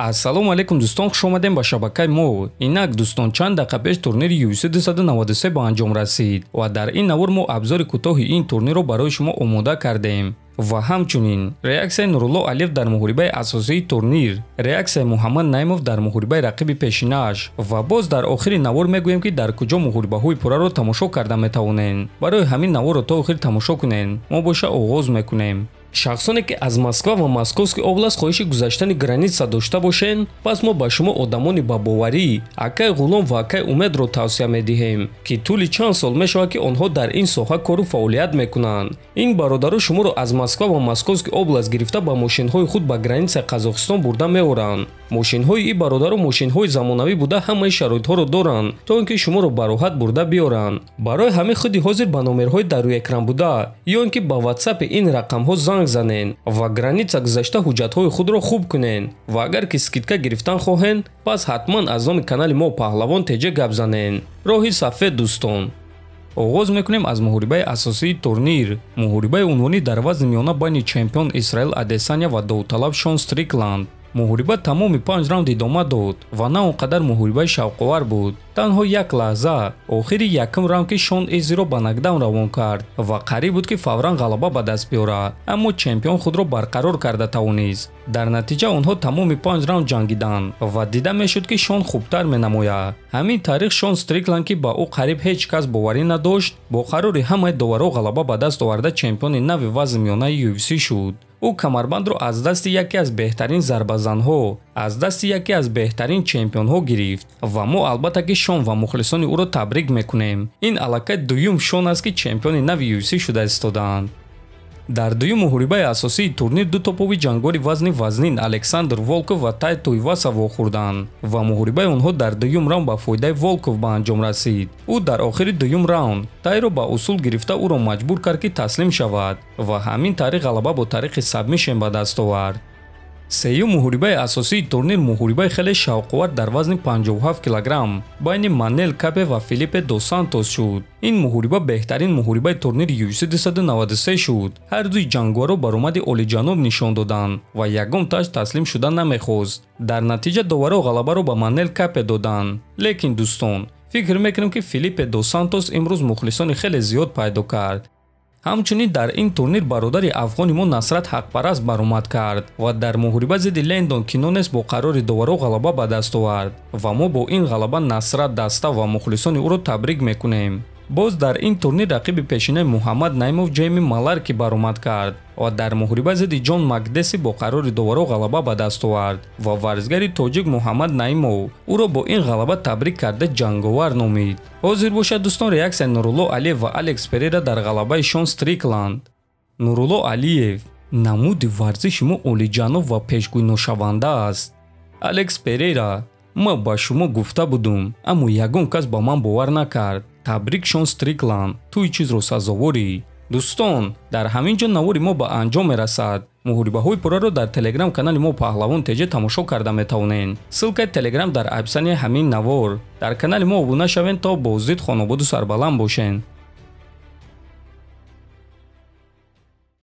Ассалому алейкум дӯстон, хуш омадем ба шабакаи мо. Инак дӯстон, чанд дақиқа пеш турнири UFC 293 ба анҷом расид ва дар ин навор мо абзори кӯтоҳи ин турнирро барои шумо омода кардем. Ва ҳамчунин реаксияи Нурулло Алиев дар муҳорибаи асосии турнир, реаксияи Муҳаммад Наимов дар муҳорибаи рақиби пешинаш ва боз дар охири навор мегӯем ки дар куҷо муҳорибаҳои пурраро тамошо карда метавонем. Барои ҳамин наворро то охир тамошо кунем. Мо боша оғоз мекунем. Шахсоне ки аз Москва ва Московский област хоҳиши гузаштани граница дошта бошен, пас мо ба шумо одамони бабоварӣ, Акай Ғулом ва Акай Умедро тавсия медиҳем ки тӯли чанд сол мешавад ки онҳо дар ин соҳа кору фаъолият мекунанд. Ин бародару шуморо аз Москва ва Московский област гирифта ба мошинҳои худ ба границаи Қазоқистон бурда меоранд. Мошинҳои ин бародару мошинҳои замонавӣ буда ҳамаи шароитҳоро доранд, то ин ки шуморо ба роҳат бурда биёранд. Барои ҳамин худи ҳозир ба номерҳои дар рӯи экран буда ё ин ки ба WhatsApp ин рақамҳо занг занен ва граница гузашта ҳуҷҷатҳои худро хуб кунен ва агар ки скидка гирифтан хоҳен, пас ҳатман аз номи канали мо Паҳлавон теҷа гап занен. Роҳи сафед дӯстон. Оғоз мекунем аз муҳорибаи асосии турнир. Муҳорибаи унвонӣ дар вазни миёна байни чемпион Исраил Адесаня ва Довталаб Шон Стрикланд. Муҳориба тамоми 5 раунд идома дод ва на он қадар муҳорибаи шавқовар буд. Танҳо як лаҳза охири якум раунд ки Шон Изиро ба нокдаун равон кард ва қариб буд ки фавран ғалаба ба даст биёрад, аммо чемпион худро барқарор карда тавонист. Дар натиҷа онҳо тамоми 5 раунд ҷангиданд ва дида мешуд ки Шон хубтар менамояд. Ҳамин тариқ Шон Стрикланд ки ба ӯ қариб ҳеҷ кас боварӣ надошт, бо қарори ҳамаи доваро ғалаба ба даст оварда чемпиони нави вазни миёнаи UFC шуд. ӯ камарбандро аз дасти яке аз беҳтарин зарбазанҳо, аз дасти яке аз беҳтарин чемпионҳо гирифт ва мо албатта ки Шон ва мухлисони ӯро табрик мекунем. Ин аллакай дуюм Шон аст ки чемпиони нави UFC шуда истодаанд. Дар дуюм муҳорибаи асосии турнир ду топови ҷангори вазни вазнин Александр Волков ва Тай Туйваса вохӯрданд ва муҳорибаи онҳо дар дуюм раунд ба фоидаи Волков ба анҷом расид. ӯ дар охири дуюм раунд Тайро ба усул гирифта ӯро маҷбур кард ки таслим шавад ва ҳамин тариқ ғалаба бо тариқи сабмишен ба даст овард. Сеюм муҳорибаи асосии турнир муҳорибаи хеле шавқовар дар вазни 57 кг байни Манел Капе ва Филиппе Дос Сантос шуд. Ин муҳориба беҳтарин муҳорибаи турнири UFC 293 шуд. ҳар дуи ҷангуаро баромади олиҷаноб нишон доданд ва ягон таш таслим шуда намехост. Дар натиҷа доваро ғалабаро ба Манел Капе доданд. Лекин дӯстон, фикр мекунем ки Филиппе Дос Сантос имрӯз мухлисони хеле зиёд пайдо кард. ҳамчунин дар ин турнир бародари афғони мо Насрат Ҳақпараст баромад кард ва дар муҳориба зидди Лендон Кинонес бо қарори доваро ғалаба ба даст овард ва мо бо ин ғалаба Насрат даста ва мухлисони ӯро табрик мекунем. Боз дар ин турнир рақиби пешинаи Муҳаммад Наимов Ҷейми Маларки баромад кард ва дар муҳориба зидди Ҷон Макдеси бо қарори доваро ғалаба ба даст овард ва варзгари тоҷик Муҳаммад Наимов ӯро бо ин ғалаба табрик карда ҷанговар номид. ҳозир бошад дӯстон реаксияи Нурулло Алиев ва Алекс Перейра дар ғалабаи Шон Стрикланд. Нурулло Алиев: намуди варзиши мо олиҷаноб ва пешгӯйношаванда аст. Алекс Перейра: ман ба шумо гуфта будум, аммо ягон кас ба ман бовар накард. Табрик Шон Стрикланд, ту ин чизро сазоворӣ. дӯстон, дар ҳамин ҷо навори мо ба анҷом мерасад. муҳорибаҳои пурраро дар телеграм канали мо Паҳлавон теҷа тамошо карда метавонен. ссилкаи телеграм дар описанияи ҳамин навор. дар канали мо обуна шавен то боздид хонободу сарбаланд бошен.